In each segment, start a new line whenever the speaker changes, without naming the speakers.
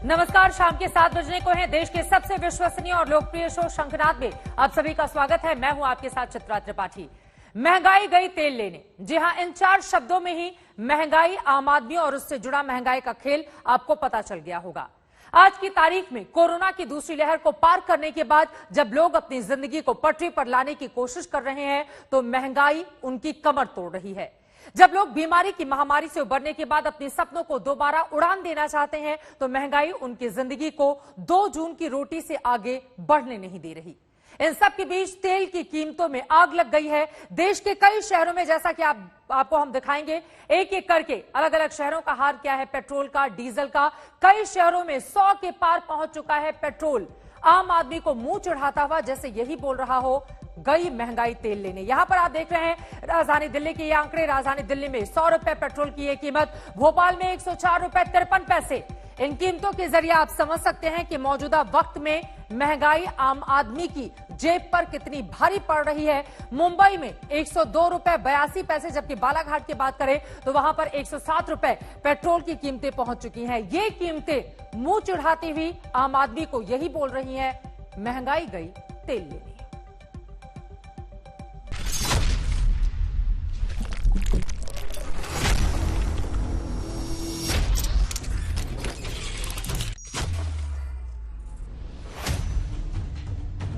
नमस्कार, शाम के 7 बजने को है। देश के सबसे विश्वसनीय और लोकप्रिय शो शंखनाद में आप सभी का स्वागत है। मैं हूं आपके साथ चित्रा त्रिपाठी। महंगाई गई तेल लेने। जी हां, इन 4 शब्दों में ही महंगाई, आम आदमी और उससे जुड़ा महंगाई का खेल आपको पता चल गया होगा। आज की तारीख में कोरोना की दूसरी लहर को पार करने के बाद जब लोग अपनी जिंदगी को पटरी पर लाने की कोशिश कर रहे हैं तो महंगाई उनकी कमर तोड़ रही है। जब लोग बीमारी की महामारी से उबरने के बाद अपने सपनों को दोबारा उड़ान देना चाहते हैं तो महंगाई उनकी जिंदगी को 2 जून की रोटी से आगे बढ़ने नहीं दे रही। इन सब के बीच तेल की कीमतों में आग लग गई है। देश के कई शहरों में, जैसा कि आपको हम दिखाएंगे एक एक करके, अलग अलग शहरों का हाल क्या है पेट्रोल का, डीजल का। कई शहरों में 100 के पार पहुंच चुका है पेट्रोल। आम आदमी को मुंह चढ़ाता हुआ जैसे यही बोल रहा हो, गई महंगाई तेल लेने। यहां पर आप देख रहे हैं राजधानी दिल्ली के ये आंकड़े। राजधानी दिल्ली में 100 रुपए पेट्रोल की ये कीमत, भोपाल में 104 रुपए 53 पैसे। इन कीमतों के जरिए आप समझ सकते हैं कि मौजूदा वक्त में महंगाई आम आदमी की जेब पर कितनी भारी पड़ रही है। मुंबई में 102 रुपए 82 पैसे, जबकि बालाघाट की बात करें तो वहां पर 107 रुपए पेट्रोल की कीमतें पहुंच चुकी हैं। ये कीमतें मुंह चिढ़ाती हुई आम आदमी को यही बोल रही हैं, महंगाई गई तेल लेने।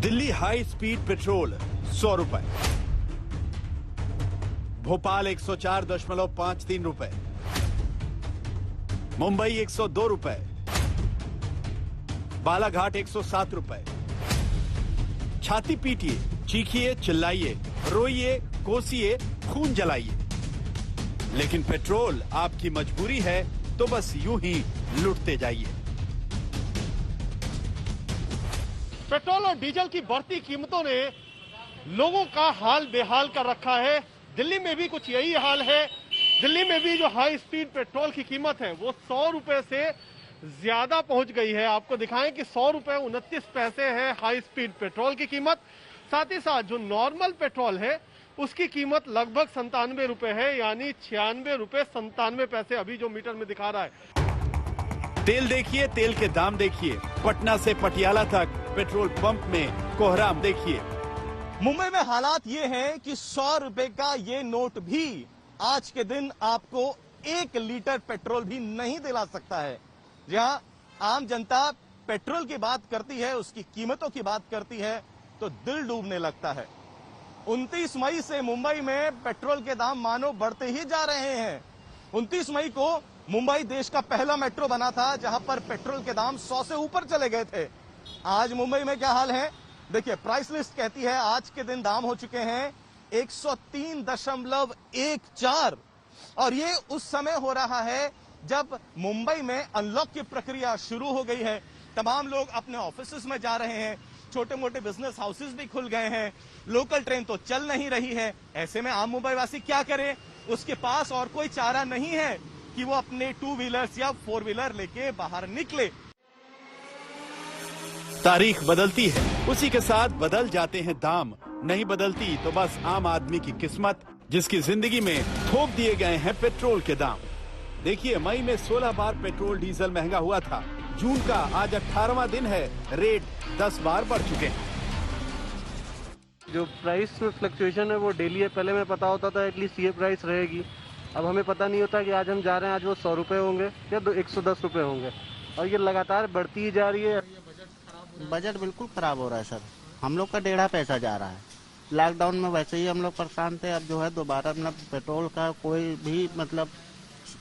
दिल्ली हाई स्पीड पेट्रोल 100 रुपए, भोपाल 104.53 रुपए, मुंबई 102 रुपए, बालाघाट 107 रुपए। छाती पीटिए, चीखिए, चिल्लाइए, रोइए, कोसिए, खून जलाइए, लेकिन पेट्रोल आपकी मजबूरी है तो बस यूं ही लुटते जाइए।
पेट्रोल और डीजल की बढ़ती कीमतों ने लोगों का हाल बेहाल कर रखा है। दिल्ली में भी कुछ यही हाल है। दिल्ली में भी जो हाई स्पीड पेट्रोल की कीमत है वो 100 रुपए से ज्यादा पहुंच गई है। आपको दिखाएं कि 100 रुपए 29 पैसे है हाई स्पीड पेट्रोल की कीमत। साथ ही साथ जो नॉर्मल पेट्रोल है उसकी कीमत लगभग 97 रुपए है, यानी 96 रुपए 97 पैसे अभी जो मीटर में दिखा रहा है।
तेल देखिए, तेल के दाम देखिए। पटना से पटियाला तक पेट्रोल पंप में कोहराम देखिए।
मुंबई में हालात ये हैं कि 100 रुपए का ये नोट भी आज के दिन आपको 1 लीटर पेट्रोल भी नहीं दिला सकता है। जहां आम जनता पेट्रोल की बात करती है, उसकी कीमतों की बात करती है तो दिल डूबने लगता है। 29 मई से मुंबई में पेट्रोल के दाम मानो बढ़ते ही जा रहे हैं। 29 मई को मुंबई देश का पहला मेट्रो बना था जहां पर पेट्रोल के दाम 100 से ऊपर चले गए थे। आज मुंबई में क्या हाल है देखिए। प्राइस लिस्ट कहती है आज के दिन दाम हो चुके हैं 103.14, और ये उस समय हो रहा है जब मुंबई में अनलॉक की प्रक्रिया शुरू हो गई है। तमाम लोग अपने ऑफिसेज में जा रहे हैं, छोटे मोटे बिजनेस हाउसेज भी खुल गए हैं, लोकल ट्रेन तो चल नहीं रही है। ऐसे में आम मुंबई वासी क्या करे? उसके पास और कोई चारा नहीं है कि वो अपने 2 व्हीलर्स या 4 व्हीलर लेके बाहर निकले।
तारीख बदलती है, उसी के साथ बदल जाते हैं दाम। नहीं बदलती तो बस आम आदमी की किस्मत, जिसकी जिंदगी में थोप दिए गए हैं पेट्रोल के दाम। देखिए, मई में 16 बार पेट्रोल डीजल महंगा हुआ था। जून का आज 18वां दिन है, रेट 10 बार बढ़ चुके हैं।
जो प्राइस फ्लक्चुएशन है वो डेली है। पहले में पता होता था एटलीस्ट ये प्राइस रहेगी। अब हमें पता नहीं होता कि आज हम जा रहे हैं, आज वो 100 रुपए होंगे या 110 रुपए होंगे, और ये लगातार बढ़ती ही जा रही है।
बजट बिल्कुल खराब हो रहा है सर। हम लोग का 1.5 पैसा जा रहा है। लॉकडाउन में वैसे ही हम लोग परेशान थे, अब जो है दोबारा पेट्रोल का कोई भी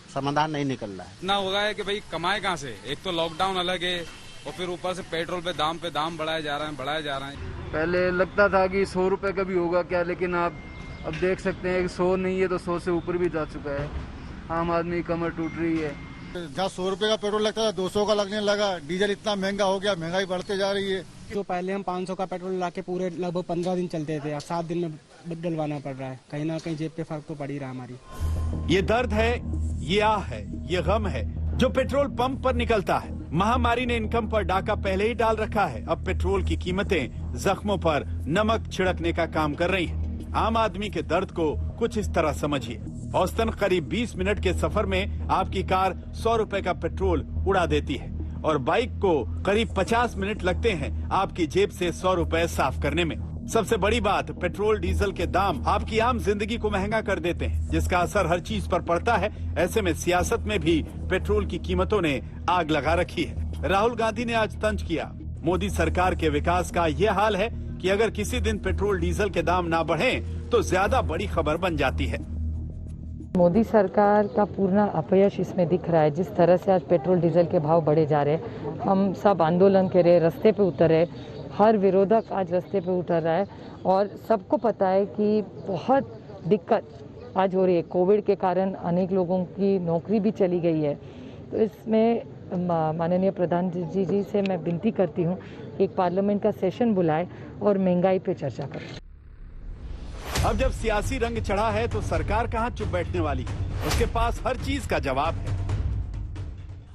समाधान नहीं निकल रहा है।
इतना हो रहा है कि भाई कमाए कहाँ से? एक तो लॉकडाउन अलग है और फिर ऊपर से पेट्रोल पे दाम बढ़ाए जा रहे हैं।
पहले लगता था कि 100 रुपए का भी होगा क्या, लेकिन आप अब देख सकते हैं कि 100 नहीं है तो 100 से ऊपर भी जा चुका है। आम आदमी की कमर टूट रही है।
जहाँ 100 रुपए का पेट्रोल लगता था 200 का लगने लगा। डीजल इतना महंगा हो गया, महंगाई बढ़ते जा रही है।
जो पहले हम 500 का पेट्रोल लाके पूरे लगभग 15 दिन चलते थे, अब 7 दिन में डलवाना पड़ रहा है। कहीं ना कहीं जेब पे फर्क तो पड़ ही रहा हमारी।
ये दर्द है, ये आह है, ये गम है जो पेट्रोल पंप पर निकलता है। महामारी ने इनकम पर डाका पहले ही डाल रखा है। अब पेट्रोल की कीमतें जख्मों पर नमक छिड़कने का काम कर रही हैं। आम आदमी के दर्द को कुछ इस तरह समझिए। औसतन करीब 20 मिनट के सफर में आपकी कार 100 रुपए का पेट्रोल उड़ा देती है। और बाइक को करीब 50 मिनट लगते हैं आपकी जेब से 100 रुपए साफ करने में। सबसे बड़ी बात, पेट्रोल डीजल के दाम आपकी आम जिंदगी को महंगा कर देते हैं, जिसका असर हर चीज पर पड़ता है। ऐसे में सियासत में भी पेट्रोल की कीमतों ने आग लगा रखी है। राहुल गांधी ने आज तंज किया, मोदी सरकार के विकास का ये हाल है कि अगर किसी दिन पेट्रोल डीजल के दाम ना बढ़े तो ज्यादा बड़ी खबर बन जाती है।
मोदी सरकार का पूर्ण अपयश इसमें दिख रहा है। जिस तरह से आज पेट्रोल डीजल के भाव बढ़े जा रहे हैं, हम सब आंदोलन के रहे, रास्ते पे उतरे, हर विरोधक आज रास्ते पे उतर रहा है और सबको पता है कि बहुत दिक्कत आज हो रही है। कोविड के कारण अनेक लोगों की नौकरी भी चली गई है। तो इसमें माननीय प्रधानमंत्री जी से मैं विनती करती हूँ कि एक पार्लियामेंट का सेशन बुलाए और महंगाई पे चर्चा करें।
अब जब सियासी रंग चढ़ा है तो सरकार कहां चुप बैठने वाली है, उसके पास हर चीज का जवाब है।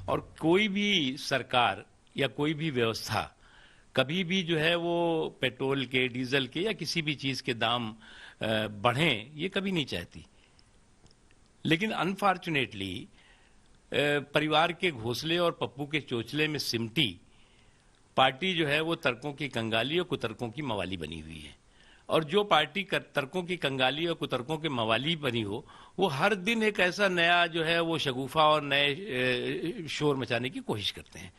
और कोई भी सरकार या कोई भी व्यवस्था कभी भी जो है वो पेट्रोल के, डीजल के या किसी भी चीज के दाम बढ़ें, ये कभी नहीं चाहती। लेकिन अनफॉर्चुनेटली परिवार के घोंसले और पप्पू के चोचले में सिमटी पार्टी जो है वो तर्कों की कंगाली और कुतर्कों की मवाली बनी हुई है। और जो पार्टी तर्कों की कंगाली और कुतर्कों के मवाली बनी हो, वो हर दिन एक ऐसा नया जो है वो शगुफा और नए शोर मचाने की कोशिश करते हैं।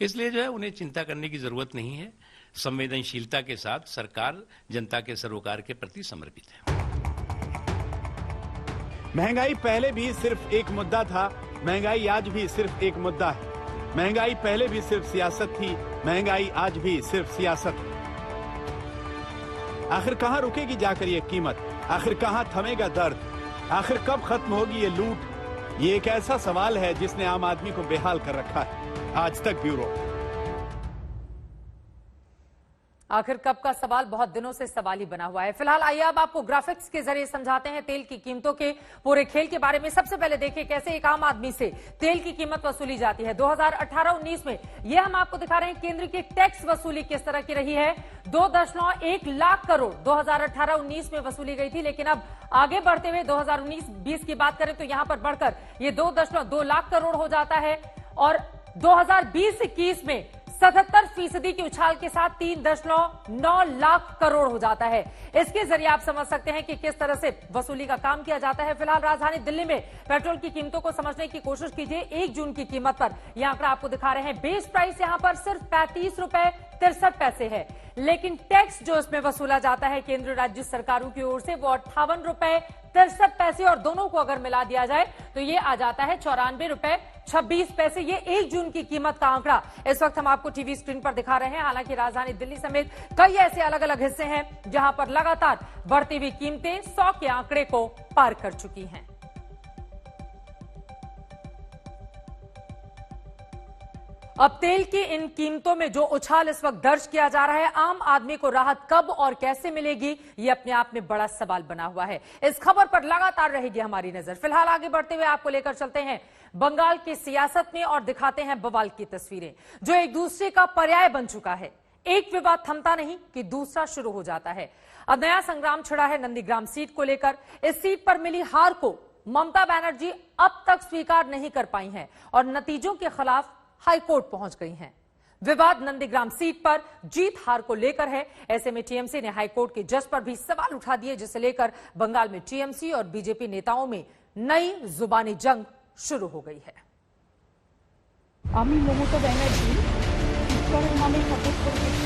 इसलिए जो है उन्हें चिंता करने की जरूरत नहीं है। संवेदनशीलता के साथ सरकार जनता के सरोकार के प्रति समर्पित है।
महंगाई पहले भी सिर्फ एक मुद्दा था, महंगाई आज भी सिर्फ एक मुद्दा है। महंगाई पहले भी सिर्फ सियासत थी, महंगाई आज भी सिर्फ सियासत है। आखिर कहां रुकेगी जाकर ये कीमत? आखिर कहां थमेगा दर्द? आखिर कब खत्म होगी ये लूट? ये एक ऐसा सवाल है जिसने आम आदमी को बेहाल कर रखा है। आज तक ब्यूरो।
आखिर कब का सवाल बहुत दिनों से सवाल ही बना हुआ है। फिलहाल आइए अब आपको ग्राफिक्स के जरिए समझाते हैं तेल की कीमतों के पूरे खेल के बारे में। सबसे पहले देखिए कैसे एक आम आदमी से तेल की कीमत वसूली जाती है। 2018-19 में यह हम आपको दिखा रहे हैं केंद्र की टैक्स वसूली किस तरह की रही है। 2.1 लाख करोड़ 2018-19 में वसूली गई थी, लेकिन अब आगे बढ़ते हुए 2019-20 की बात करें तो यहां पर बढ़कर यह 2.2 लाख करोड़ हो जाता है और 2020-21 में 77% की उछाल के साथ 3.9 लाख करोड़ हो जाता है। इसके जरिए आप समझ सकते हैं कि किस तरह से वसूली का काम किया जाता है। फिलहाल राजधानी दिल्ली में पेट्रोल की कीमतों को समझने की कोशिश कीजिए। 1 जून की कीमत पर यह आंकड़ा आपको दिखा रहे हैं। बेस प्राइस यहां पर सिर्फ 35 रुपए 63 पैसे है, लेकिन टैक्स जो इसमें वसूला जाता है केंद्र राज्य सरकारों की ओर से वो 58 रुपए 63 पैसे और दोनों को अगर मिला दिया जाए तो ये आ जाता है 94 रुपए 26 पैसे। ये 1 जून की कीमत का आंकड़ा इस वक्त हम आपको टीवी स्क्रीन पर दिखा रहे हैं। हालांकि राजधानी दिल्ली समेत कई ऐसे अलग अलग हिस्से हैं जहां पर लगातार बढ़ती हुई कीमतें 100 के आंकड़े को पार कर चुकी हैं। अब तेल की इन कीमतों में जो उछाल इस वक्त दर्ज किया जा रहा है, आम आदमी को राहत कब और कैसे मिलेगी, ये अपने आप में बड़ा सवाल बना हुआ है। इस खबर पर लगातार रहेगी हमारी नजर। फिलहाल आगे बढ़ते हुए आपको लेकर चलते हैं बंगाल की सियासत में और दिखाते हैं बवाल की तस्वीरें जो एक दूसरे का पर्याय बन चुका है। एक विवाद थमता नहीं कि दूसरा शुरू हो जाता है। अब नया संग्राम छिड़ा है नंदीग्राम सीट को लेकर। इस सीट पर मिली हार को ममता बनर्जी अब तक स्वीकार नहीं कर पाई हैं और नतीजों के खिलाफ हाईकोर्ट पहुंच गई हैं। विवाद नंदीग्राम सीट पर जीत हार को लेकर है। ऐसे में टीएमसी ने हाईकोर्ट के जज पर भी सवाल उठा दिए, जिसे लेकर बंगाल में टीएमसी और बीजेपी नेताओं में नई जुबानी जंग शुरू हो गई है।
আমি মমতা ব্যানার্জি ঈশ্বরের নামে শপথ করেছি।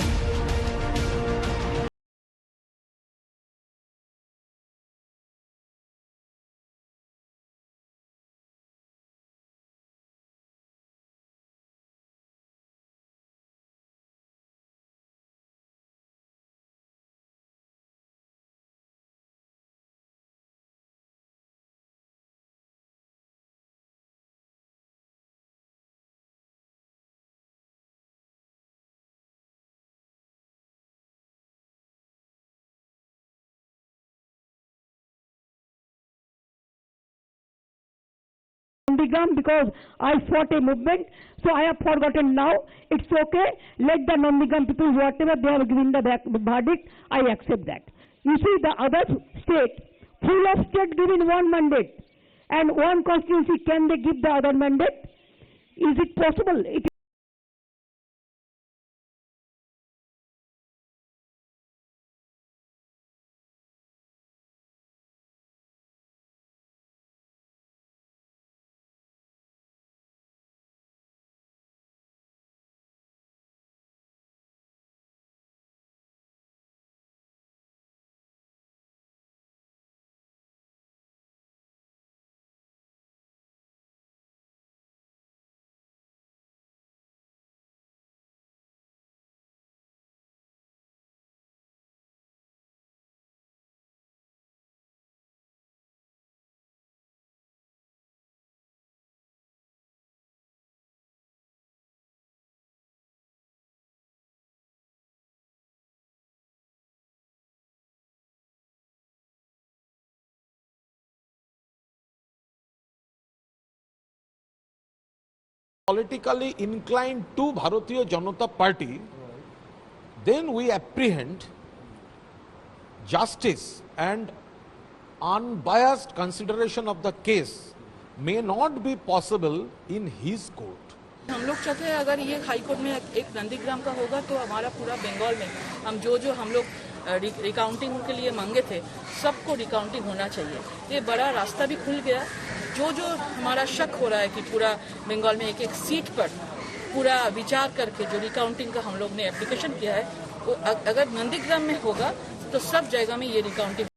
Nandegam because I fought a movement, so I have forgotten now. It's okay. Let the Nandegam people, whatever they have given the verdict, I accept that. You see, the other state, full of state given one mandate and one constituency, can they give the other mandate? Is it possible?
politically inclined to Bharatiya Janata Party, then we apprehend justice and unbiased consideration of the case may not be possible in his court.
हम लोग चाहते हैं अगर ये high court में एक नंदीग्राम का होगा तो हमारा पूरा बंगाल में हम जो हम लोग रिकाउंटिंग के लिए मांगे थे सबको रिकाउंटिंग होना चाहिए। ये बड़ा रास्ता भी खुल गया। जो हमारा शक हो रहा है कि पूरा बंगाल में एक सीट पर पूरा विचार करके जो रिकाउंटिंग का हम लोग ने एप्लीकेशन किया है वो अगर नंदीग्राम में होगा तो सब जगह में ये रिकाउंटिंग।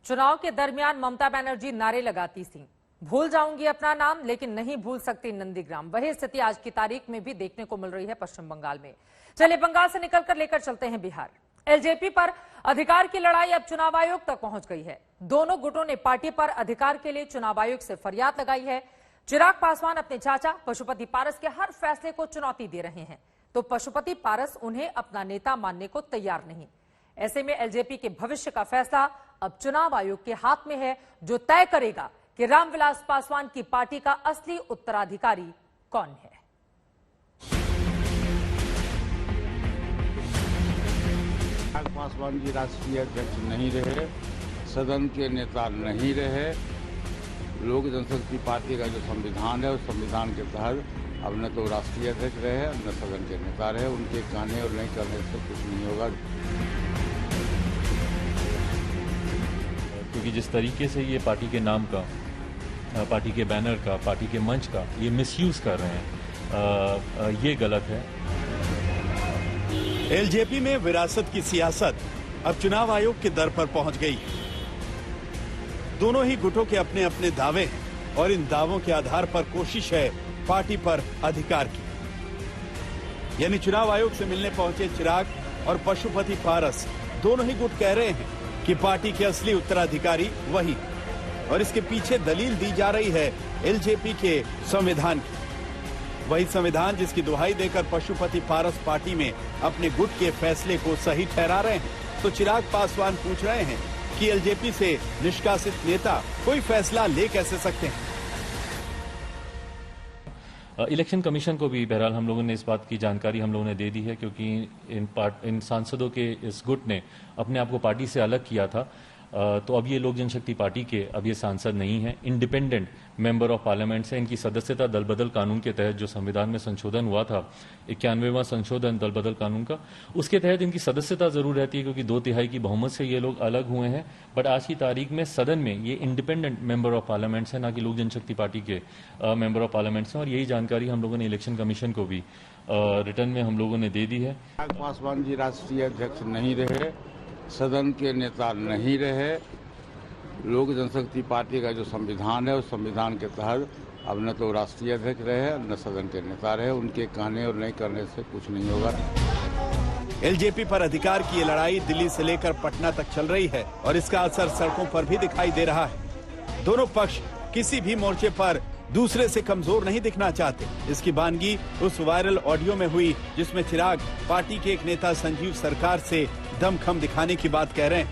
चुनाव के दरमियान ममता बनर्जी नारे लगाती थीं, भूल जाऊंगी अपना नाम लेकिन नहीं भूल सकती नंदीग्राम। वही स्थिति आज की तारीख में भी देखने को मिल रही है पश्चिम बंगाल में। चलिए बंगाल से निकलकर लेकर चलते हैं बिहार। एलजेपी पर अधिकार की लड़ाई अब चुनाव आयोग तक पहुंच गई है। दोनों गुटों ने पार्टी पर अधिकार के लिए चुनाव आयोग से फरियाद लगाई है। चिराग पासवान अपने चाचा पशुपति पारस के हर फैसले को चुनौती दे रहे हैं, तो पशुपति पारस उन्हें अपना नेता मानने को तैयार नहीं। ऐसे में एलजेपी के भविष्य का फैसला अब चुनाव आयोग के हाथ में है, जो तय करेगा कि रामविलास पासवान की पार्टी का असली उत्तराधिकारी कौन है।
पासवान जी राष्ट्रीय अध्यक्ष नहीं रहे, सदन के नेता नहीं रहे। लोक जनशक्ति पार्टी का जो संविधान है उस संविधान के तहत अब न तो राष्ट्रीय अध्यक्ष रहे न सदन के नेता रहे। उनके कहने और नहीं करने से कुछ नहीं होगा।
क्योंकि जिस तरीके से ये पार्टी के नाम का, पार्टी के बैनर का, पार्टी के मंच का ये मिसयूज कर रहे हैं, ये गलत है।
एलजेपी में विरासत की सियासत अब चुनाव आयोग के दर पर पहुंच गई। दोनों ही गुटों के अपने अपने दावे हैं और इन दावों के आधार पर कोशिश है पार्टी पर अधिकार की। यानी चुनाव आयोग से मिलने पहुंचे चिराग और पशुपति पारस, दोनों ही गुट कह रहे हैं कि पार्टी के असली उत्तराधिकारी वही, और इसके पीछे दलील दी जा रही है एलजेपी के संविधान की। वही संविधान जिसकी दुहाई देकर पशुपति पारस पार्टी में अपने गुट के फैसले को सही ठहरा रहे हैं। तो चिराग पासवान पूछ रहे हैं कि एलजेपी से निष्कासित नेता कोई फैसला ले कैसे सकते हैं।
इलेक्शन कमीशन को भी बहरहाल हम लोगों ने इस बात की जानकारी हम लोगों ने दे दी है, क्योंकि इन सांसदों के इस गुट ने अपने आप को पार्टी से अलग किया था। तो अब ये लोक जनशक्ति पार्टी के अब ये सांसद नहीं है, इंडिपेंडेंट मेंबर ऑफ पार्लियामेंट से। इनकी सदस्यता दल बदल कानून के तहत जो संविधान में संशोधन हुआ था, 91वां संशोधन दल बदल कानून का, उसके तहत इनकी सदस्यता जरूर रहती है, क्योंकि 2/3 की बहुमत से ये लोग अलग हुए हैं। बट आज की तारीख में सदन में ये इंडिपेंडेंट मेंबर ऑफ पार्लियामेंट्स है, ना कि लोक जनशक्ति पार्टी के मेंबर ऑफ पार्लियामेंट्स हैं। और यही जानकारी हम लोगों ने इलेक्शन कमीशन को भी रिटर्न में हम लोगों ने दे दी है।
पासवान जी राष्ट्रीय अध्यक्ष नहीं रहे, सदन के नेता नहीं रहे। लोक जनशक्ति पार्टी का जो संविधान है उस संविधान के तहत अब न तो राष्ट्रीय अध्यक्ष रहे न सदन के नेता रहे। उनके कहने और नहीं करने से कुछ नहीं होगा।
एलजेपी पर अधिकार की ये लड़ाई दिल्ली से लेकर पटना तक चल रही है और इसका असर सड़कों पर भी दिखाई दे रहा है। दोनों पक्ष किसी भी मोर्चे पर दूसरे से कमजोर नहीं दिखना चाहते। इसकी बानगी उस वायरल ऑडियो में हुई जिसमें चिराग पार्टी के एक नेता संजीव सरकार से दमखम दिखाने की बात कह रहे हैं।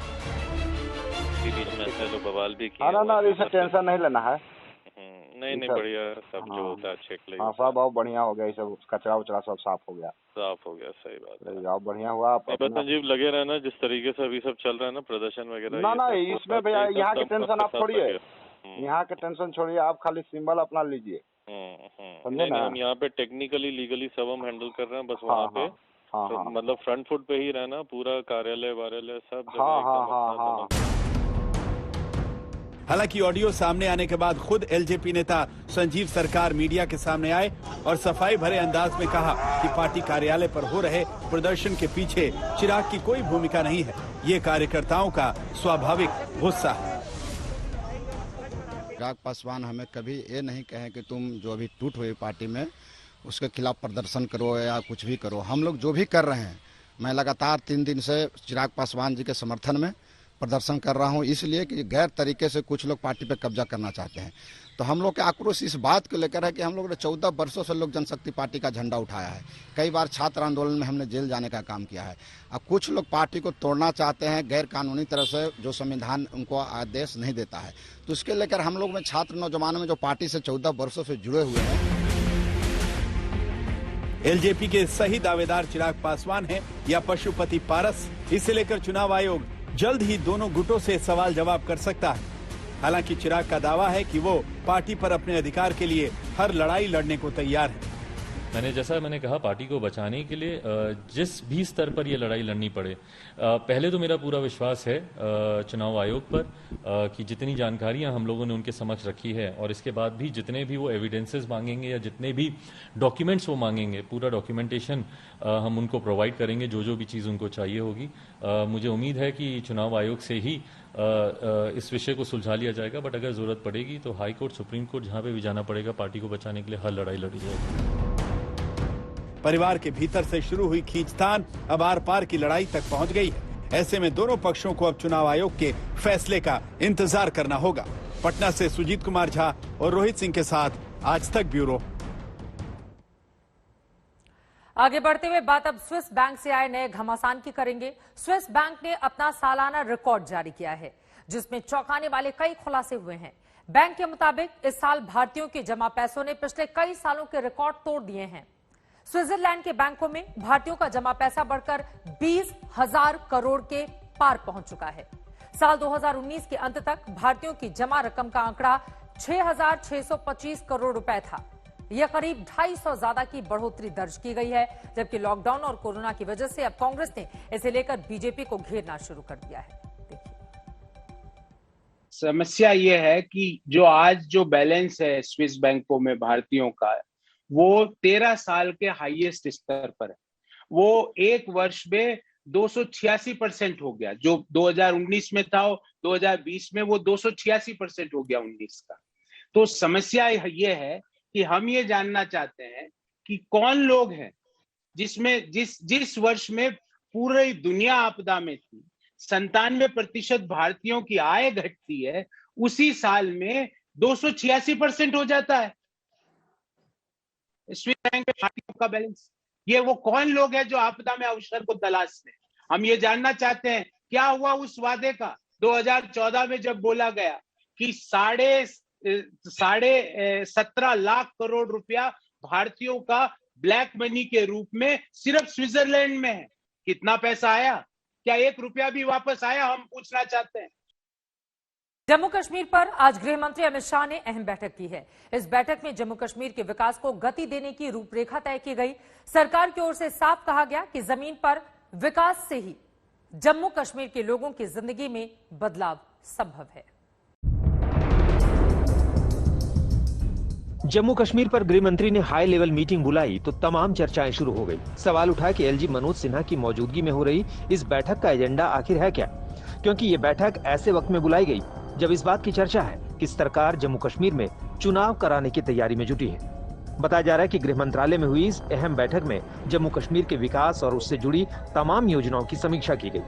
काफी बीच में ऐसे लोग बवाल भी किए।
ना इसे टेंशन नहीं लेना है।
नहीं बढ़िया, सब जो होता है अच्छे के लिए।
हाँ सब बहुत बढ़िया हो गया, सब कचरा उचरा सब साफ हो गया।
सही बात है।
आप बढ़िया हुआ।
संजीव लगे रहना जिस तरीके से अभी सब चल रहा है ना, प्रदर्शन वगैरह।
ना इसमें भैया यहाँ की टेंशन आप छोड़िए, यहाँ के टेंशन छोड़िए, आप खाली सिंबल अपना लीजिए।
समझे ना, हम यहाँ पे टेक्निकली लीगली सब हम हैंडल कर रहे हैं, बस वहाँ पे मतलब फ्रंट फुट पे ही रहना, पूरा कार्यालय वार्यालय सब।
हाँ। हालांकि ऑडियो सामने आने के बाद खुद एलजेपी नेता संजीव सरकार मीडिया के सामने आए और सफाई भरे अंदाज में कहा कि पार्टी कार्यालय पर हो रहे प्रदर्शन के पीछे चिराग की कोई भूमिका नहीं है, ये कार्यकर्ताओं का स्वाभाविक गुस्सा है।
चिराग पासवान हमें कभी ये नहीं कहे कि तुम जो अभी टूट हुई पार्टी में उसके खिलाफ प्रदर्शन करो या कुछ भी करो। हम लोग जो भी कर रहे हैं, मैं लगातार 3 दिन से चिराग पासवान जी के समर्थन में प्रदर्शन कर रहा हूं, इसलिए कि गैर तरीके से कुछ लोग पार्टी पे कब्जा करना चाहते हैं। तो हम लोग के आक्रोश इस बात को लेकर है कि हम लोग ने 14 वर्षों से लोग जनशक्ति पार्टी का झंडा उठाया है। कई बार छात्र आंदोलन में हमने जेल जाने का काम किया है। अब कुछ लोग पार्टी को तोड़ना चाहते हैं गैर कानूनी तरह से, जो संविधान उनको आदेश नहीं देता है। तो इसके लेकर हम लोग में छात्र नौजवानों में जो पार्टी से 14 वर्षों से जुड़े हुए हैं।
एलजेपी के सही दावेदार चिराग पासवान हैं या पशुपति पारस, इसे लेकर चुनाव आयोग जल्द ही दोनों गुटों से सवाल जवाब कर सकता है। हालांकि चिराग का दावा है कि वो पार्टी पर अपने अधिकार के लिए हर लड़ाई लड़ने को तैयार है।
जैसा मैंने कहा, पार्टी को बचाने के लिए जिस भी स्तर पर ये लड़ाई लड़नी पड़े, पहले तो मेरा पूरा विश्वास है चुनाव आयोग पर कि जितनी जानकारियां हम लोगों ने उनके समक्ष रखी है और इसके बाद भी जितने भी वो एविडेंसेस मांगेंगे या जितने भी डॉक्यूमेंट्स वो मांगेंगे, पूरा डॉक्यूमेंटेशन हम उनको प्रोवाइड करेंगे, जो भी चीज़ उनको चाहिए होगी। मुझे उम्मीद है कि चुनाव आयोग से ही इस विषय को सुलझा लिया जाएगा, बट अगर जरूरत पड़ेगी तो हाई कोर्ट, सुप्रीम कोर्ट, जहां पे भी जाना पड़ेगा, पार्टी को बचाने के लिए हर लड़ाई लड़ी जाएगी।
परिवार के भीतर से शुरू हुई खींचतान अब आर पार की लड़ाई तक पहुंच गई है। ऐसे में दोनों पक्षों को अब चुनाव आयोग के फैसले का इंतजार करना होगा। पटना से सुजीत कुमार झा और रोहित सिंह के साथ आज तक ब्यूरो।
आगे बढ़ते हुए बात अब स्विस बैंक से आए नए घमासान की करेंगे। स्विस बैंक ने अपना सालाना रिकॉर्ड जारी किया है, जिसमें चौंकाने वाले कई खुलासे हुए हैं। बैंक के मुताबिक इस साल भारतीयों के जमा पैसों ने पिछले कई सालों के रिकॉर्ड तोड़ दिए हैं। स्विट्जरलैंड के बैंकों में भारतीयों का जमा पैसा बढ़कर 20,000 करोड़ के पार पहुंच चुका है। साल 2019 के अंत तक भारतीयों की जमा रकम का आंकड़ा 6,625 करोड़ रुपए था। यह करीब 250 ज्यादा की बढ़ोतरी दर्ज की गई है, जबकि लॉकडाउन और कोरोना की वजह से अब कांग्रेस ने इसे लेकर बीजेपी को घेरना शुरू कर दिया है।
समस्या यह है कि जो बैलेंस है स्विस बैंकों में भारतीयों का, वो 13 साल के हाईएस्ट स्तर पर है। वो एक वर्ष में 286% हो गया। जो 2019 में था, 2020 में वो 286% हो गया 19 का। तो समस्या ये है कि हम ये जानना चाहते हैं कि कौन लोग हैं जिसमें जिस वर्ष में पूरी दुनिया आपदा में थी, 97% भारतीयों की आय घटती है, उसी साल में 286% हो जाता है स्विस बैंक में भारतीयों का बैलेंस। ये वो कौन लोग हैं जो आपदा में अवसर को तलाशते हैं? हम ये जानना चाहते हैं क्या हुआ उस वादे का 2014 में, जब बोला गया कि 17.5 लाख करोड़ रुपया भारतीयों का ब्लैक मनी के रूप में सिर्फ स्विट्जरलैंड में है। कितना पैसा आया? क्या 1 रुपया भी वापस आया? हम पूछना चाहते हैं।
जम्मू कश्मीर पर आज गृह मंत्री अमित शाह ने अहम बैठक की है। इस बैठक में जम्मू कश्मीर के विकास को गति देने की रूपरेखा तय की गई। सरकार की ओर से साफ कहा गया कि जमीन पर विकास से ही जम्मू कश्मीर के लोगों की जिंदगी में बदलाव संभव है।
जम्मू कश्मीर पर गृह मंत्री ने हाई लेवल मीटिंग बुलाई तो तमाम चर्चाएं शुरू हो गई। सवाल उठा कि एलजी मनोज सिन्हा की मौजूदगी में हो रही इस बैठक का एजेंडा आखिर है क्या, क्योंकि ये बैठक ऐसे वक्त में बुलाई गई जब इस बात की चर्चा है कि सरकार जम्मू कश्मीर में चुनाव कराने की तैयारी में जुटी है। बताया जा रहा है कि गृह मंत्रालय में हुई इस अहम बैठक में जम्मू कश्मीर के विकास और उससे जुड़ी तमाम योजनाओं की समीक्षा की गई।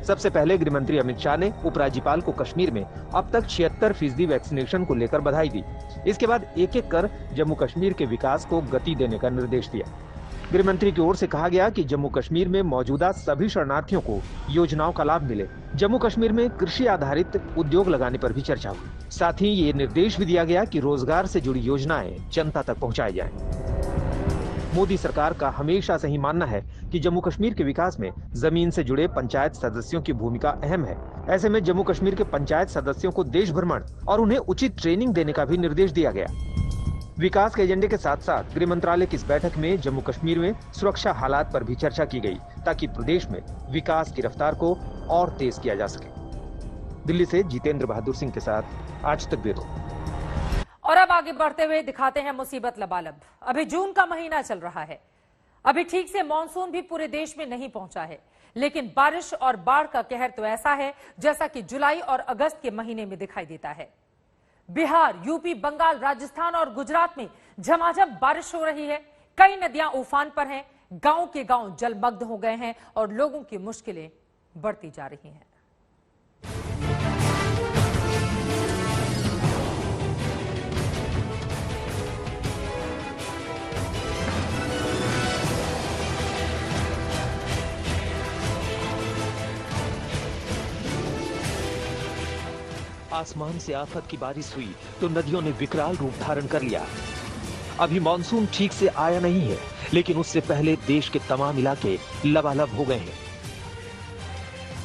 सबसे पहले गृह मंत्री अमित शाह ने उपराज्यपाल को कश्मीर में अब तक 76% वैक्सीनेशन को लेकर बधाई दी। इसके बाद एक एक कर जम्मू कश्मीर के विकास को गति देने का निर्देश दिया। गृह मंत्री की ओर से कहा गया कि जम्मू कश्मीर में मौजूदा सभी शरणार्थियों को योजनाओं का लाभ मिले। जम्मू कश्मीर में कृषि आधारित उद्योग लगाने पर भी चर्चा हुई। साथ ही ये निर्देश भी दिया गया कि रोजगार से जुड़ी योजनाएं जनता तक पहुंचाई जाएं। मोदी सरकार का हमेशा से ही मानना है कि जम्मू कश्मीर के विकास में जमीन से जुड़े पंचायत सदस्यों की भूमिका अहम है। ऐसे में जम्मू कश्मीर के पंचायत सदस्यों को देश भ्रमण और उन्हें उचित ट्रेनिंग देने का भी निर्देश दिया गया। विकास के एजेंडे के साथ साथ गृह मंत्रालय की इस बैठक में जम्मू कश्मीर में सुरक्षा हालात पर भी चर्चा की गई, ताकि प्रदेश में विकास की रफ्तार को और तेज किया जा सके। दिल्ली से जितेंद्र बहादुर सिंह के साथ आज तक ब्यूरो।
और अब आगे बढ़ते हुए दिखाते हैं मुसीबत लबालब। अभी जून का महीना चल रहा है, अभी ठीक से मानसून भी पूरे देश में नहीं पहुंचा है, लेकिन बारिश और बाढ़ का कहर तो ऐसा है जैसा कि जुलाई और अगस्त के महीने में दिखाई देता है। बिहार, यूपी, बंगाल, राजस्थान और गुजरात में झमाझम बारिश हो रही है। कई नदियां उफान पर हैं, गांव के गांव जलमग्न हो गए हैं और लोगों की मुश्किलें बढ़ती जा रही हैं।
आसमान से आफत की बारिश हुई तो नदियों ने विकराल रूप धारण कर लिया। अभी मानसून ठीक से आया नहीं है, लेकिन उससे पहले देश के तमाम इलाके लबालब हो गए हैं।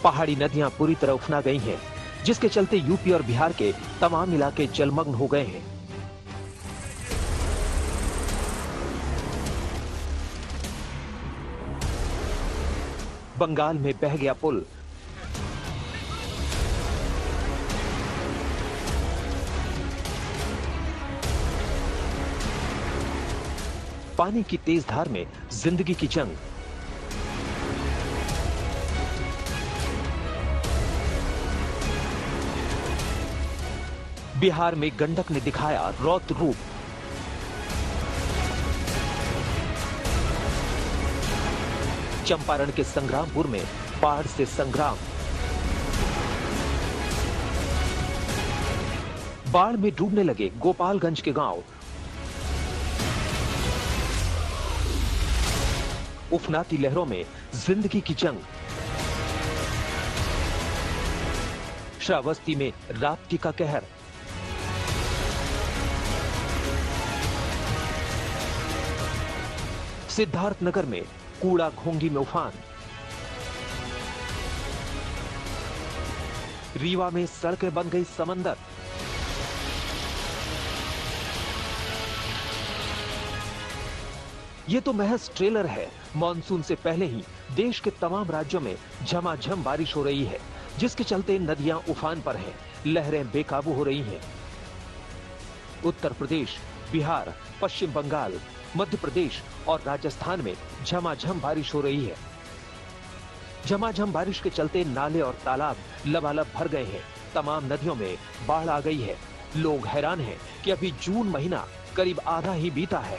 पहाड़ी नदियां पूरी तरह उफना गई हैं, जिसके चलते यूपी और बिहार के तमाम इलाके जलमग्न हो गए हैं। बंगाल में बह गया पुल, पानी की तेज धार में जिंदगी की जंग। बिहार में गंडक ने दिखाया रौद्र रूप। चंपारण के संग्रामपुर में बाढ़ से संग्राम। बाढ़ में डूबने लगे गोपालगंज के गांव। उफनाती लहरों में जिंदगी की जंग। श्रावस्ती में राप्ती का कहर। सिद्धार्थनगर में कूड़ा घोंगी में उफान। रीवा में सड़कें बन गई समंदर। ये तो महज ट्रेलर है। मॉनसून से पहले ही देश के तमाम राज्यों में झमाझम बारिश हो रही है, जिसके चलते नदियां उफान पर हैं, लहरें बेकाबू हो रही हैं। उत्तर प्रदेश, बिहार, पश्चिम बंगाल, मध्य प्रदेश और राजस्थान में झमाझम बारिश हो रही है। झमाझम बारिश के चलते नाले और तालाब लबालब भर गए हैं। तमाम नदियों में बाढ़ आ गई है। लोग हैरान हैं कि अभी जून महीना करीब आधा ही बीता है।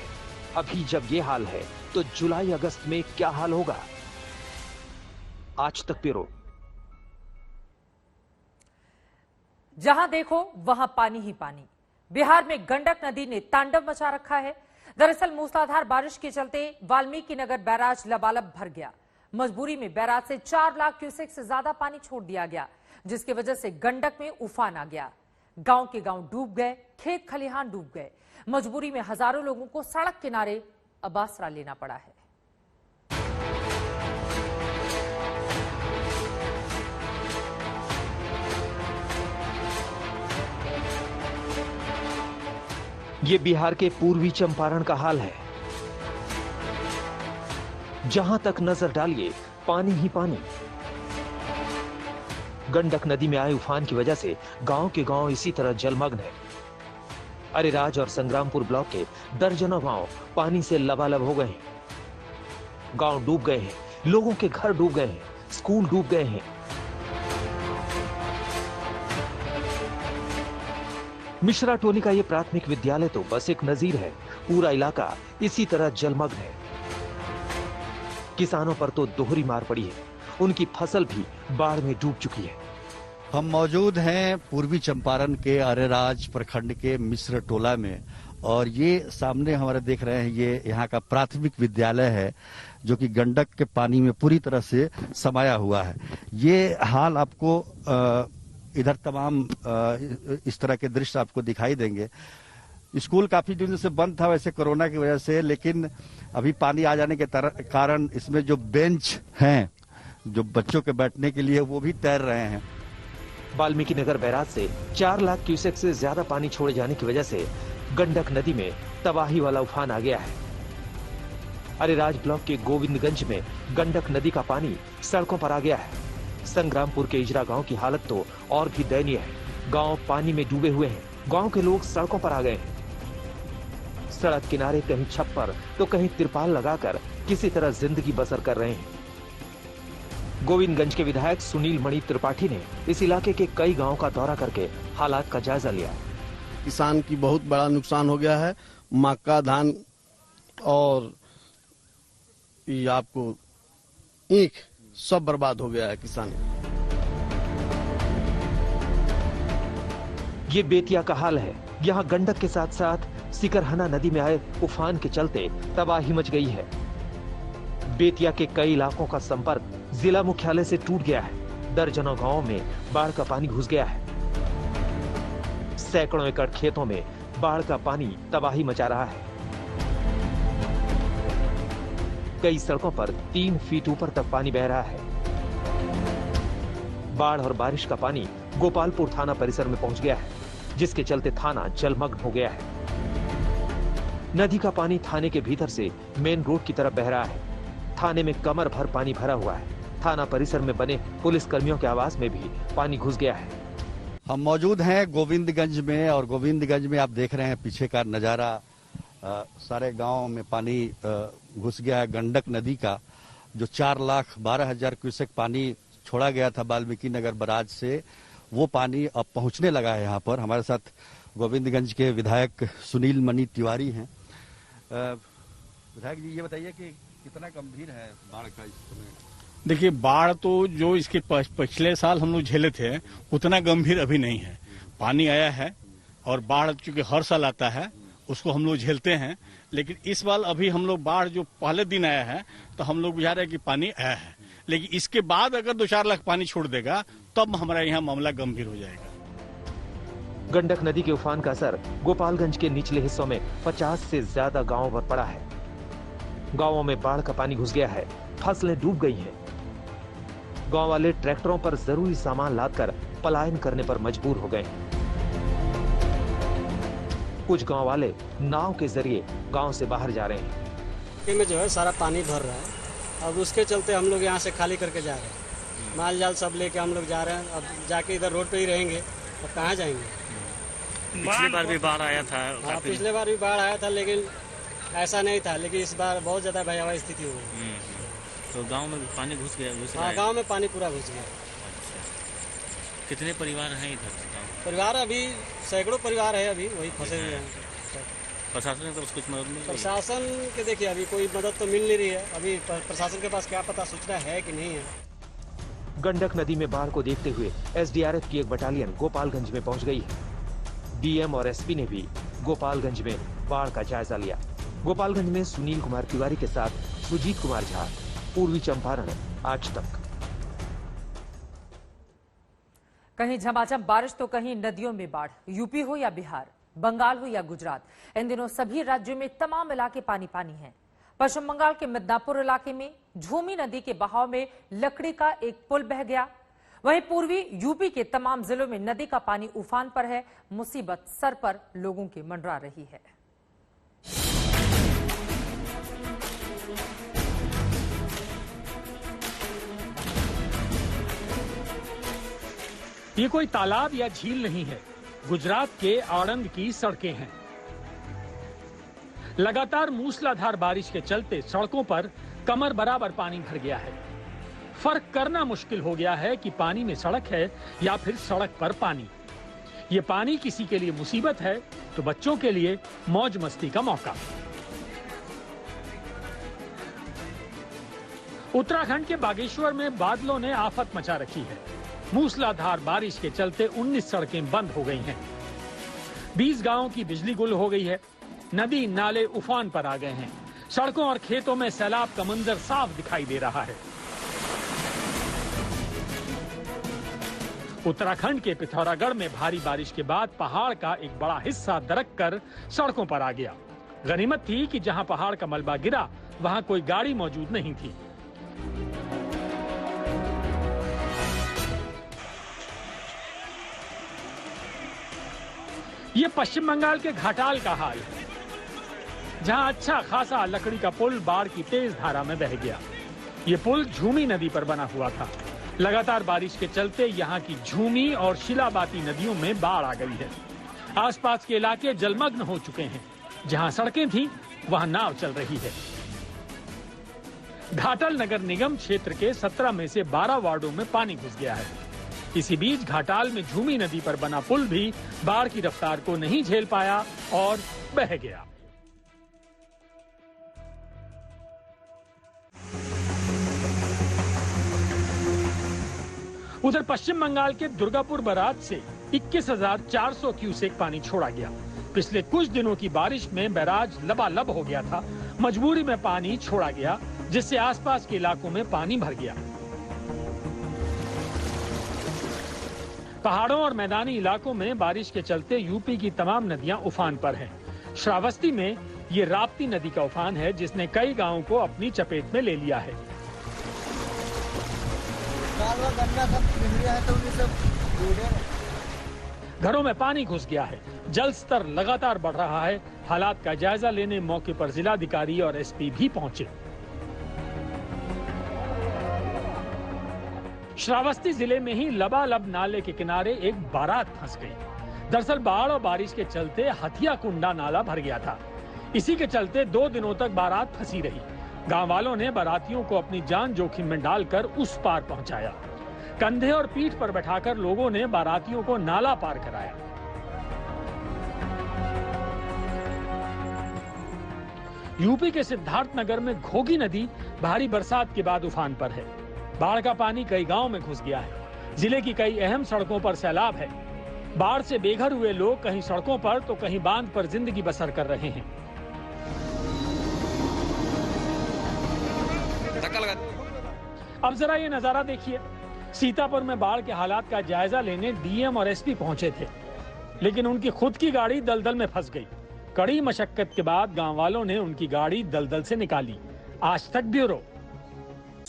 अभी जब ये हाल है तो जुलाई अगस्त में क्या हाल होगा? आज तक ब्यूरो।
जहां देखो वहां पानी ही पानी। बिहार में गंडक नदी ने तांडव मचा रखा है। दरअसल मूसलाधार बारिश के चलते वाल्मीकि नगर बैराज लबालब भर गया। मजबूरी में बैराज से 4 लाख क्यूसेक से ज्यादा पानी छोड़ दिया गया, जिसकी वजह से गंडक में उफान आ गया। गांव के गांव डूब गए, खेत खलिहान डूब गए। मजबूरी में हजारों लोगों को सड़क किनारे अब आसरा लेना पड़ा है।
ये बिहार के पूर्वी चंपारण का हाल है। जहां तक नजर डालिए पानी ही पानी। गंडक नदी में आए उफान की वजह से गांव के गांव इसी तरह जलमग्न है। अरेराज और संग्रामपुर ब्लॉक के दर्जनों गांव पानी से लबालब हो गए हैं। गांव डूब गए हैं, लोगों के घर डूब गए हैं, स्कूल डूब गए हैं। मिश्रा टोली का यह प्राथमिक विद्यालय तो बस एक नजीर है। पूरा इलाका इसी तरह जलमग्न है। किसानों पर तो दोहरी मार पड़ी है। उनकी फसल भी बाढ़ में डूब चुकी है।
हम मौजूद हैं पूर्वी चंपारण के अरेराज प्रखंड के मिश्र टोला में और ये सामने हमारे देख रहे हैं, ये यहाँ का प्राथमिक विद्यालय है जो कि गंडक के पानी में पूरी तरह से समाया हुआ है। ये हाल आपको इधर तमाम इस तरह के दृश्य आपको दिखाई देंगे। स्कूल काफी दिन से बंद था वैसे कोरोना की वजह से, लेकिन अभी पानी आ जाने के कारण इसमें जो बेंच हैं जो बच्चों के बैठने के लिए वो भी तैर रहे हैं।
वाल्मीकि नगर बैराज से 4 लाख क्यूसेक से ज्यादा पानी छोड़े जाने की वजह से गंडक नदी में तबाही वाला उफान आ गया है। अरेराज ब्लॉक के गोविंदगंज में गंडक नदी का पानी सड़कों पर आ गया है। संग्रामपुर के इजरा गांव की हालत तो और भी दयनीय है। गांव पानी में डूबे हुए हैं। गांव के लोग सड़कों पर आ गए हैं। सड़क किनारे कहीं छप्पर तो कहीं तिरपाल लगाकर किसी तरह जिंदगी बसर कर रहे हैं। गोविंदगंज के विधायक सुनील मणि त्रिपाठी ने इस इलाके के कई गांवों का दौरा करके हालात का जायजा लिया।
किसान की बहुत बड़ा नुकसान हो गया है। मक्का, धान और ये आपको ईख सब बर्बाद हो गया है किसान।
ये बेतिया का हाल है। यहाँ गंडक के साथ साथ सिकरहना नदी में आए उफान के चलते तबाही मच गई है। बेतिया के कई इलाकों का संपर्क जिला मुख्यालय से टूट गया है। दर्जनों गांवों में बाढ़ का पानी घुस गया है। सैकड़ों एकड़ खेतों में बाढ़ का पानी तबाही मचा रहा है। कई सड़कों पर 3 फीट ऊपर तक पानी बह रहा है। बाढ़ और बारिश का पानी गोपालपुर थाना परिसर में पहुंच गया है, जिसके चलते थाना जलमग्न हो गया है। नदी का पानी थाने के भीतर से मेन रोड की तरफ बह रहा है। थाने में कमर भर पानी भरा हुआ है। थाना परिसर में बने पुलिस कर्मियों के आवास में भी पानी घुस गया है।
हम मौजूद हैं गोविंदगंज में, और गोविंदगंज में आप देख रहे हैं पीछे का नजारा। सारे गांव में पानी घुस गया है। गंडक नदी का जो 4,12,000 क्यूसेक पानी छोड़ा गया था वाल्मीकि नगर बराज से, वो पानी अब पहुंचने लगा है यहाँ पर। हमारे साथ गोविंदगंज के विधायक सुनील मणि तिवारी हैं। विधायक जी, ये बताइए कि कितना गंभीर है बाढ़ का इस समय?
देखिए, बाढ़ तो जो इसके पिछले साल हम लोग झेले थे उतना गंभीर अभी नहीं है। पानी आया है और बाढ़ चूंकि हर साल आता है उसको हम लोग झेलते हैं, लेकिन इस बार अभी हम लोग बाढ़ जो पहले दिन आया है तो हम लोग बुझा रहे हैं कि पानी आया है, लेकिन इसके बाद अगर 2-4 लाख पानी छोड़ देगा तब हमारा यहाँ मामला गंभीर हो जाएगा।
गंडक नदी के उफान का असर गोपालगंज के निचले हिस्सों में 50 से ज्यादा गांवों पर पड़ा है। गांवों में बाढ़ का पानी घुस गया है। फसलें डूब गई हैं। गांव वाले ट्रैक्टरों पर जरूरी सामान लादकर पलायन करने पर मजबूर हो गए। कुछ गांव वाले नाव के जरिए गांव से बाहर जा रहे हैं।
में जो है सारा पानी भर रहा है। अब उसके चलते हम लोग यहाँ से खाली करके जा रहे हैं। माल जाल सब लेके हम लोग जा रहे हैं। अब जाके इधर रोड पे ही रहेंगे। अब कहाँ जाएंगे?
पिछली बार भी बाढ़ आया था।
हाँ, पिछले बार भी बाढ़ आया था, लेकिन ऐसा नहीं था। लेकिन इस बार बहुत ज्यादा भयावह स्थिति हो गई।
तो गांव में पानी घुस गया?
हाँ, गांव में पानी पूरा घुस गया।
कितने परिवार हैं इधर?
परिवार अभी सैकड़ों परिवार है, अभी वही फंसे हुए हैं।
प्रशासन ने तो कुछ मदद नहीं?
प्रशासन के देखिए अभी कोई मदद तो मिल नहीं रही है। अभी प्रशासन के पास क्या पता सूचना है कि नहीं है।
गंडक नदी में बाढ़ को देखते हुए एसडीआरएफ की एक बटालियन गोपालगंज में पहुंच गई है। डीएम और एसपी ने भी गोपालगंज में बाढ़ का जायजा लिया। गोपालगंज में सुनील कुमार तिवारी के साथ सुजीत कुमार झा, पूर्वी चंपारण, आज तक।
कहीं झमाझम बारिश तो कहीं नदियों में बाढ़। यूपी हो या बिहार, बंगाल हो या गुजरात, इन दिनों सभी राज्यों में तमाम इलाके पानी पानी हैं। पश्चिम बंगाल के मिदनापुर इलाके में झूमी नदी के बहाव में लकड़ी का एक पुल बह गया। वहीं पूर्वी यूपी के तमाम जिलों में नदी का पानी उफान पर है। मुसीबत सर पर लोगों की मंडरा रही है।
ये कोई तालाब या झील नहीं है, गुजरात के आणंद की सड़कें हैं। लगातार मूसलाधार बारिश के चलते सड़कों पर कमर बराबर पानी भर गया है। फर्क करना मुश्किल हो गया है कि पानी में सड़क है या फिर सड़क पर पानी। ये पानी किसी के लिए मुसीबत है तो बच्चों के लिए मौज मस्ती का मौका। उत्तराखंड के बागेश्वर में बादलों ने आफत मचा रखी है। मूसलाधार बारिश के चलते 19 सड़कें बंद हो गई हैं। 20 गांवों की बिजली गुल हो गई है। नदी नाले उफान पर आ गए हैं। सड़कों और खेतों में सैलाब का मंजर साफ दिखाई दे रहा है। उत्तराखंड के पिथौरागढ़ में भारी बारिश के बाद पहाड़ का एक बड़ा हिस्सा दरक कर सड़कों पर आ गया। गनीमत थी कि जहां पहाड़ का मलबा गिरा वहां कोई गाड़ी मौजूद नहीं थी। ये पश्चिम बंगाल के घाटाल का हाल है, जहां अच्छा खासा लकड़ी का पुल बाढ़ की तेज धारा में बह गया। ये पुल झूमी नदी पर बना हुआ था। लगातार बारिश के चलते यहाँ की झूमी और शिलाबाती नदियों में बाढ़ आ गई है। आसपास के इलाके जलमग्न हो चुके हैं। जहां सड़कें थीं, वहां नाव चल रही है। घाटल नगर निगम क्षेत्र के 17 में से 12 वार्डों में पानी घुस गया है। इसी बीच घाटाल में झूमी नदी पर बना पुल भी बाढ़ की रफ्तार को नहीं झेल पाया और बह गया। उधर पश्चिम बंगाल के दुर्गापुर बराज से 21,400 क्यूसेक पानी छोड़ा गया। पिछले कुछ दिनों की बारिश में बैराज लबालब हो गया था। मजबूरी में पानी छोड़ा गया, जिससे आसपास के इलाकों में पानी भर गया। पहाड़ों और मैदानी इलाकों में बारिश के चलते यूपी की तमाम नदियां उफान पर हैं। श्रावस्ती में ये राप्ती नदी का उफान है, जिसने कई गांवों को अपनी चपेट में ले लिया है। घरों में पानी घुस गया है। जल स्तर लगातार बढ़ रहा है। हालात का जायजा लेने मौके पर जिलाधिकारी और एसपी भी पहुंचे। श्रावस्ती जिले में ही लबालब नाले के किनारे एक बारात फंस गई। दरअसल बाढ़ और बारिश के चलते हथिया कुंडा नाला भर गया था। इसी के चलते 2 दिनों तक बारात फंसी रही। गांव वालों ने बारातियों को अपनी जान जोखिम में डालकर उस पार पहुंचाया। कंधे और पीठ पर बैठाकर लोगों ने बारातियों को नाला पार कराया। यूपी के सिद्धार्थनगर में घोगी नदी भारी बरसात के बाद उफान पर है। बाढ़ का पानी कई गांव में घुस गया है। जिले की कई अहम सड़कों पर सैलाब है। बाढ़ से बेघर हुए लोग कहीं सड़कों पर तो कहीं बांध पर जिंदगी बसर कर रहे हैं। अब जरा ये नजारा देखिए। सीतापुर में बाढ़ के हालात का जायजा लेने डीएम और एसपी पहुंचे थे, लेकिन उनकी खुद की गाड़ी दलदल में फंस गई। कड़ी मशक्कत के बाद गांव वालों ने उनकी गाड़ी दलदल से निकाली। आज तक ब्यूरो।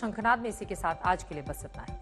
शंखनाद में इसी के साथ आज के लिए बस इतना है।